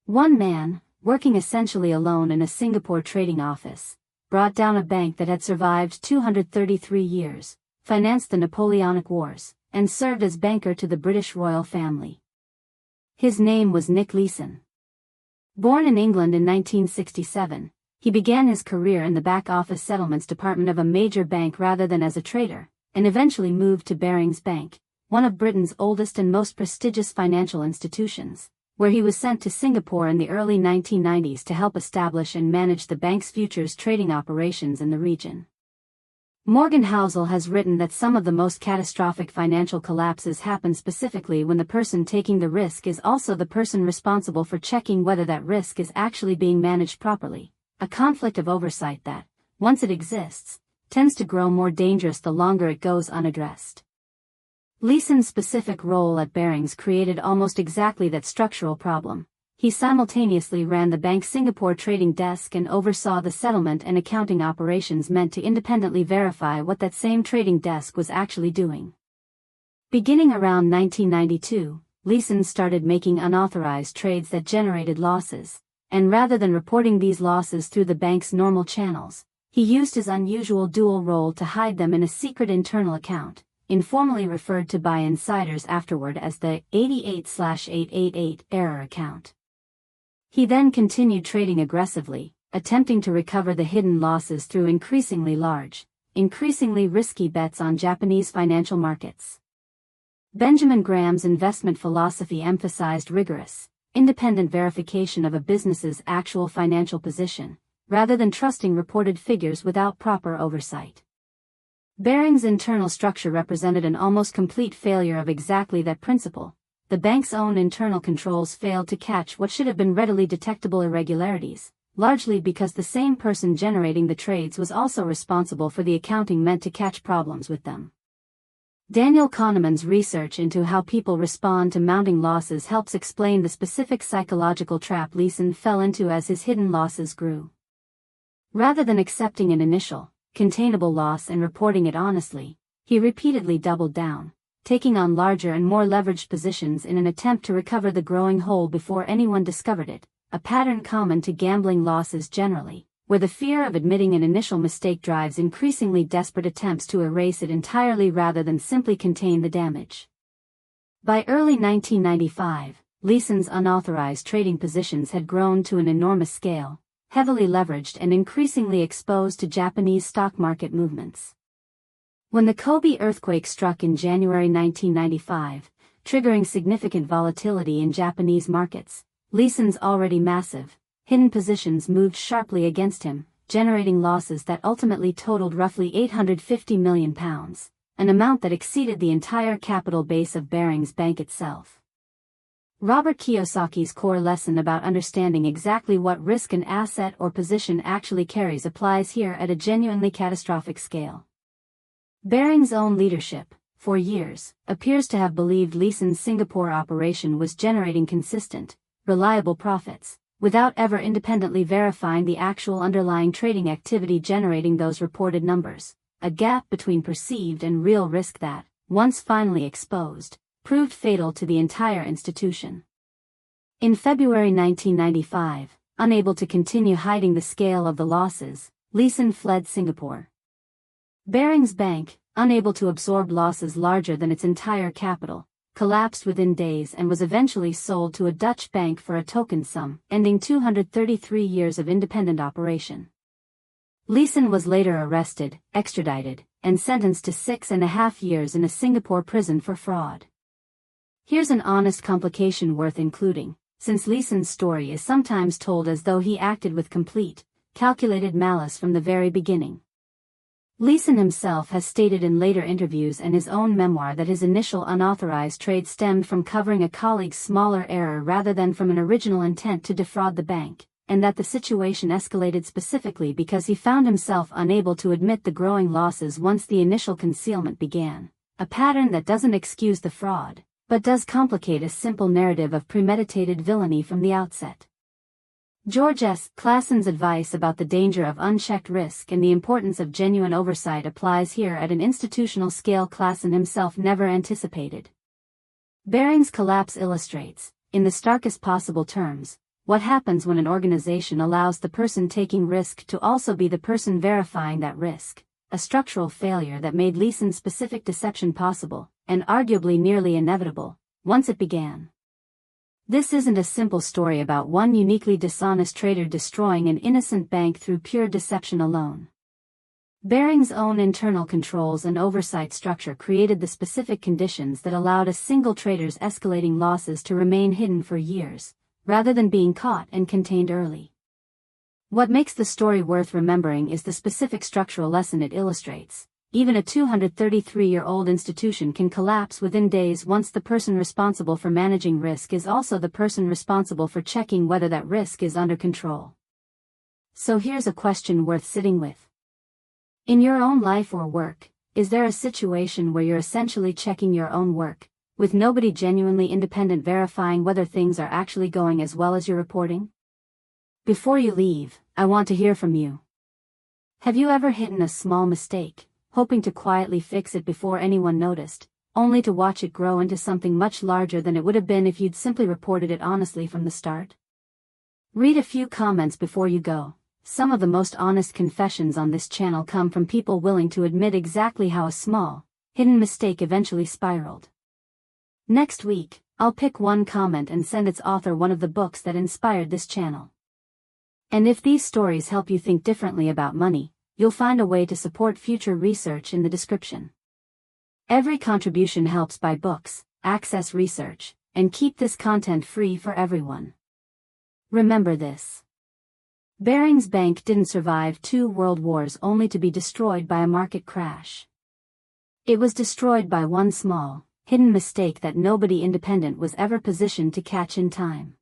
One man, working essentially alone in a Singapore trading office, brought down a bank that had survived 233 years, financed the Napoleonic Wars, and served as banker to the British royal family. His name was Nick Leeson. Born in England in 1967, he began his career in the back-office settlements department of a major bank rather than as a trader, and eventually moved to Barings Bank, one of Britain's oldest and most prestigious financial institutions, where he was sent to Singapore in the early 1990s to help establish and manage the bank's futures trading operations in the region. Morgan Housel has written that some of the most catastrophic financial collapses happen specifically when the person taking the risk is also the person responsible for checking whether that risk is actually being managed properly, a conflict of oversight that, once it exists, tends to grow more dangerous the longer it goes unaddressed. Leeson's specific role at Barings created almost exactly that structural problem. He simultaneously ran the bank's Singapore trading desk and oversaw the settlement and accounting operations meant to independently verify what that same trading desk was actually doing. Beginning around 1992, Leeson started making unauthorized trades that generated losses, and rather than reporting these losses through the bank's normal channels, he used his unusual dual role to hide them in a secret internal account, informally referred to by insiders afterward as the 88/888 error account. He then continued trading aggressively, attempting to recover the hidden losses through increasingly large, increasingly risky bets on Japanese financial markets. Benjamin Graham's investment philosophy emphasized rigorous, independent verification of a business's actual financial position, rather than trusting reported figures without proper oversight. Barings' internal structure represented an almost complete failure of exactly that principle. The bank's own internal controls failed to catch what should have been readily detectable irregularities, largely because the same person generating the trades was also responsible for the accounting meant to catch problems with them. Daniel Kahneman's research into how people respond to mounting losses helps explain the specific psychological trap Leeson fell into as his hidden losses grew. Rather than accepting an initial, containable loss and reporting it honestly, he repeatedly doubled down, taking on larger and more leveraged positions in an attempt to recover the growing hole before anyone discovered it, a pattern common to gambling losses generally, where the fear of admitting an initial mistake drives increasingly desperate attempts to erase it entirely rather than simply contain the damage. By early 1995, Leeson's unauthorized trading positions had grown to an enormous scale, heavily leveraged and increasingly exposed to Japanese stock market movements. When the Kobe earthquake struck in January 1995, triggering significant volatility in Japanese markets, Leeson's already massive, hidden positions moved sharply against him, generating losses that ultimately totaled roughly £850 million, an amount that exceeded the entire capital base of Barings Bank itself. Robert Kiyosaki's core lesson about understanding exactly what risk an asset or position actually carries applies here at a genuinely catastrophic scale. Barings' own leadership, for years, appears to have believed Leeson's Singapore operation was generating consistent, reliable profits, without ever independently verifying the actual underlying trading activity generating those reported numbers, a gap between perceived and real risk that, once finally exposed, proved fatal to the entire institution. In February 1995, unable to continue hiding the scale of the losses, Leeson fled Singapore. Barings Bank, unable to absorb losses larger than its entire capital, collapsed within days and was eventually sold to a Dutch bank for a token sum, ending 233 years of independent operation. Leeson was later arrested, extradited, and sentenced to 6.5 years in a Singapore prison for fraud. Here's an honest complication worth including, since Leeson's story is sometimes told as though he acted with complete, calculated malice from the very beginning. Leeson himself has stated in later interviews and his own memoir that his initial unauthorized trade stemmed from covering a colleague's smaller error rather than from an original intent to defraud the bank, and that the situation escalated specifically because he found himself unable to admit the growing losses once the initial concealment began, a pattern that doesn't excuse the fraud, but does complicate a simple narrative of premeditated villainy from the outset. George S. Clason's advice about the danger of unchecked risk and the importance of genuine oversight applies here at an institutional scale Clason himself never anticipated. Barings' collapse illustrates, in the starkest possible terms, What happens when an organization allows the person taking risk to also be the person verifying that risk? A structural failure that made Leeson's specific deception possible, and arguably nearly inevitable, once it began. This isn't a simple story about one uniquely dishonest trader destroying an innocent bank through pure deception alone. Barings' own internal controls and oversight structure created the specific conditions that allowed a single trader's escalating losses to remain hidden for years, rather than being caught and contained early. What makes the story worth remembering is the specific structural lesson it illustrates. Even a 233-year-old institution can collapse within days once the person responsible for managing risk is also the person responsible for checking whether that risk is under control. So here's a question worth sitting with. In your own life or work, is there a situation where you're essentially checking your own work, with nobody genuinely independent verifying whether things are actually going as well as you're reporting? Before you leave, I want to hear from you. Have you ever hidden a small mistake, hoping to quietly fix it before anyone noticed, only to watch it grow into something much larger than it would have been if you'd simply reported it honestly from the start? Read a few comments before you go. Some of the most honest confessions on this channel come from people willing to admit exactly how a small, hidden mistake eventually spiraled. Next week, I'll pick one comment and send its author one of the books that inspired this channel. And if these stories help you think differently about money, you'll find a way to support future research in the description. Every contribution helps buy books, access research, and keep this content free for everyone. Remember this. Barings Bank didn't survive 2 world wars only to be destroyed by a market crash. It was destroyed by one small, hidden mistake that nobody independent was ever positioned to catch in time.